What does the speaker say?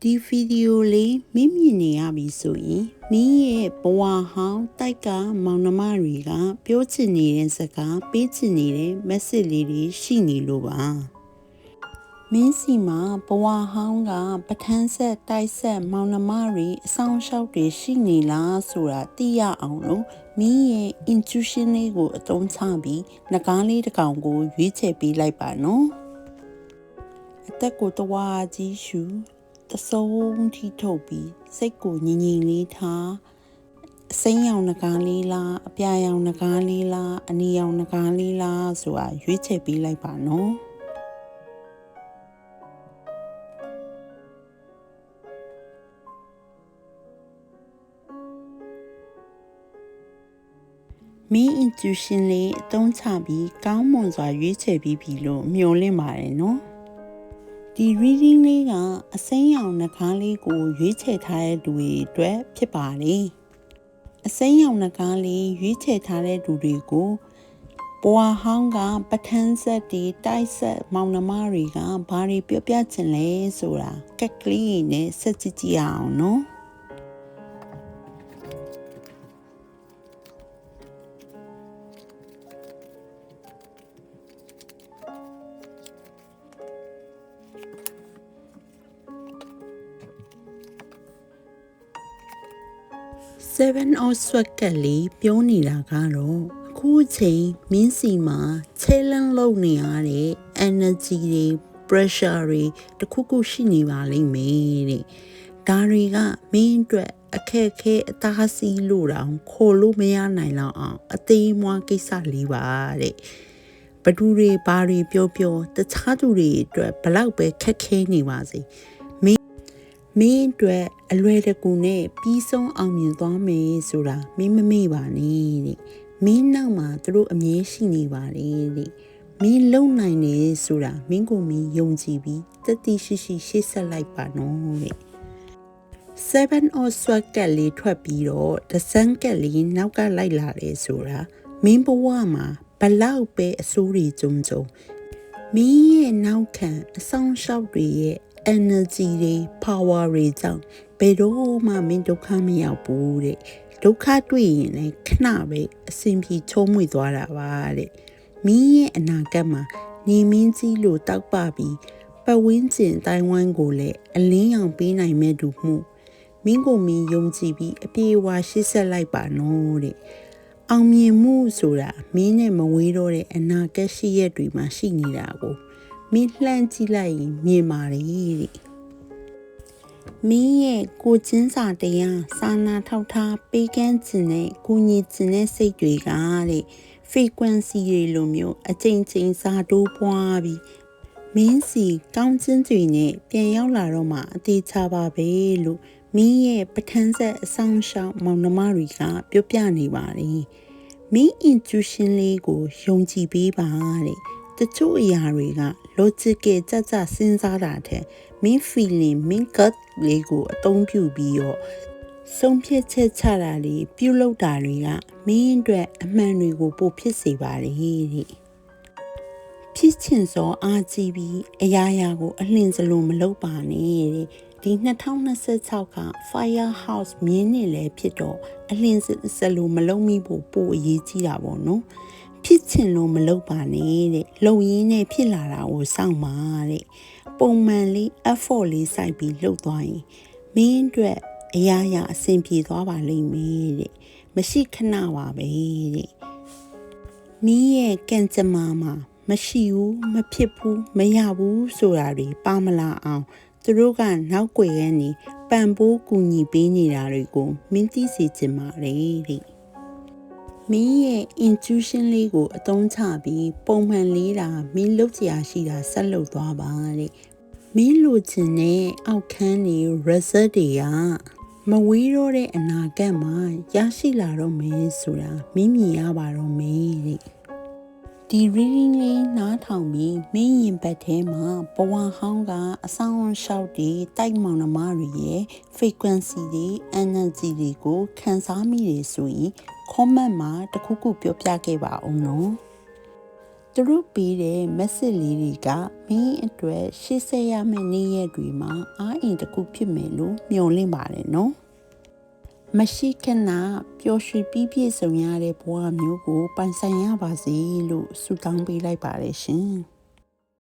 ဒီဗီဒီယိုလေးမြင်မြင်နေရပြီဆိုရင်မင်းရဲ့ဘဝဟောင်းတိုက်ကမောင်နှမတွေကပြောချင်နေတဲ့စကားပေးချင်နေတဲ့ message လေးတွေရှိနေလို့ပါမင်းစီမှာဘဝဟောင်းကပထန်းဆက်တိုက်ဆက်မောင်နှမတွေအဆောင်ရှောက်တွေရှိနေလားဆိုတာသိရအောင်လို့မင်းရဲ့ intuition လေးကိုအသုံးချပြီးငကားလေးတစ်ကောင်ကိုရွေးချယ်ပေးလိုက်ပါနော်အသက်ကိုတဝါကြီးရှူတဆုံးထိထုတ်ပြီးစိတ်ကိုငြိမ်ငြိမ်လေးထားအစိမ်းရောင်ငကားလေးလားအပြာရောင်ငကားလေးလားအနီရောင်ငကားလေးလားဆိုတာရွေးချယ်ပေးလိုက်ပါနော်မင်း intuition လေးအသုံးချပြီးကောင်းမွန်စွာရွေးချယ်ပြီးပြီလို့မျှော်လင့်ပါတယ်နော်ဒီ reading လေးကအစိမ်းရောင်နှကားလေးကိုရွေးချယ်ထားတဲ့လူတွေအတွက်ဖြစ်ပါတယ်အစိမ်းရောင်နှကားလေးရွေးချယ်ထားတဲ့လူတွေကိုဘဝဟောင်းကပထန်းဆက်တွေတိုက်ဆက်မောင်နှမတွေကဘာတွေပြောပြချင်လဲဆိုတာကက်ကလေးနဲ့ဆက်ကြည့်ကြည့်အောင်နော်7 of Swords ကလေးပြောနေတာကတော့အခုချိန်မင်းစီမှာချဲလန်းလုံနေရတဲ့ energy တွေ pressure တွေတခုခုရှိနေပါလိမ့်မယ်တဲ့ဒါတွေကမင်းအတွက်အခက်အခဲအသားစီးလို့တောင်ခေါ်လို့မရနိုင်တော့အောင်အသေးမွားကိစ္စလေးပါတဲ့ဘသူတွေဘာတွေပြောတခြားသူတွေအတွက်ဘလောက်ပဲခက်ခဲနေပါစေမင်းအတွက်အလွယ်တကူနဲ့ပြီးဆုံးအောင်မြင်သွားမယ်ဆိုတာမင်းမမေ့ပါနဲ့တဲ့မင်းနောက်မှာသူတို့အမြဲရှိနေပါတယ်တဲ့မင်းလုံနိုင်တယ်ဆိုတာမင်းကိုမင်းယုံကြည်ပြီးတတိရှိရှိရှေ့ဆက်လိုက်ပါနော်တဲ့7 of Swords ကလေးထွက်ပြီးတော့ The Sun ကလေးနောက်ကလိုက်လာတယ်ဆိုတာမင်းဘဝမှာဘလောက်ပဲအဆိုးတွေကြုံမင်းရဲ့နောက်ခံအဆောင်ရှောက်တွေရဲ့ energy တွေ power တွေကြောင့်ဘယ်တော့မှမင်းဒုက္ခမရောက်ဘူးတဲ့ဒုက္ခတွေ့ရင်လည်းခဏပဲအဆင်ပြေချုံးမွေသွားတာပါတဲ့မင်းရဲ့အနာဂတ်မှာနေမင်းကြီးလို့တောက်ပပြီးပတ်ဝန်းကျင်တိုင်းဝိုင်းကိုလည်းအလင်းရောင်ပေးနိုင်မဲ့သူမှုမင်းကိုမင်းယုံကြည်ပြီးအပြေအဝရှေ့ဆက်လိုက်ပါနော်တဲ့အောင်မြင်မှုဆိုတာမင်းနဲ့မဝေးတော့တဲ့အနာဂတ်ရှိရက်တွေမှာရှိနေတာကိုမင်းလှမ်းကြည့်လိုက်ရင်မြင်ပါတယ်တဲ့မင်းရဲ့ကိုချင်းစာတရားစာနာထောက်ထားပေးကမ်းခြင်းနဲ့ကိုညီခြင်းတဲ့စိတ်တွေကတဲ့ frequency တွေလိုမျိုးအချိန်ချင်းစာတိုးပွားပြီးမင်းစီကောင်းခြင်းတွေနဲ့ပြန်ရောက်လာတော့မှအသေးချပါပဲလို့မင်းရဲ့ပထန်းဆက်အဆောင်ရှောက်မောင်နှမတွေကပြောပြနေပါတယ်မင်း intuition လေးကိုယုံကြည်ပေးပါတဲ့တချို့အရာတွေက logic ကကြစဉ်းစားတာတဲ့မင်း feeling မင်း gut လေးကိုအသုံးပြုပြီးတော့ဆုံးဖြတ်ချက်ချတာတွေပြုလုပ်တာတွေကမင်းအတွက်အမှန်တွေကိုပို့ဖြစ်စေပါတယ်တဲ့ဖြစ်ချင်စောအားကြီးပြီးအရာရာကိုအလင်းစလုံးမလုပ်ပါနဲ့တဲ့ဒီ2026က Firehouse မြင်းနေလဲဖြစ်တော့အလင်းစလုံးမလုံးမိဖို့ပို့အရေးကြီးတာပေါ့နော်ဖြစ်ချင်လို့မလုပ်ပါနဲ့တဲ့လုံရင်းနဲ့ဖြစ်လာတာကိုစောင့်ပါတဲ့ပုံမှန်လေး effort လေးစိုက်ပြီးလှုပ်သွားရင်မင်းအတွက်အရာရာအဆင်ပြေသွားပါလိမ့်မယ်တဲ့မရှိခဏပါပဲတဲ့မင်းရဲ့ကံကြမ္မာမှာမရှိဘူးမဖြစ်ဘူးမရဘူးဆိုတာတွေပါမလာအောင်သူတို့ကနောက်ွယ်ကနေပံ့ပိုးကူညီပေးနေတာတွေကိုမင်းသိစေချင်ပါတယ်တဲ့မင်းရဲ့ intuition လေးကိုအသုံးချပြီးပုံမှန်လေးတာမင်းလုပ်ကြရရှိတာဆက်လုပ်သွားပါတဲ့မင်းလိုချင်တဲ့အောက်ခန်းတွေ result တွေကမဝေးတော့တဲ့အနာဂတ်မှာရရှိလာတော့မယ်ဆိုတာမင်းမြင်ရပါတော့မယ်တဲ့ဒီ reading လေးနားထောင်ပြီးမင်းရင်ဘတ်ထဲမှာဘဝဟောင်းကအဆောင်ရှောက်တွေတိုက်မောင်နှမတွေရဲ့ frequency တွေ energy တွေကိုခံစားမိတယ်ဆိုရင်comment မှာတခုခုပြောပြခဲ့ပါအောင်နော် သူတို့ပေးတဲ့ message လေးတွေကမင်းအတွက်ရှေ့ဆက်ရမယ့်နေ့ရက်တွေမှာအားအင်တစ်ခုဖြစ်မယ်လို့မျှော်လင့်ပါတယ်နော်မရှိခဏပျော်ရွှင်ပြီးပြည့်စုံရတဲ့ဘဝမျိုးကိုပိုင်ဆိုင်ရပါစေလို့ဆုတောင်းပေးလိုက်ပါတယ်ရှင်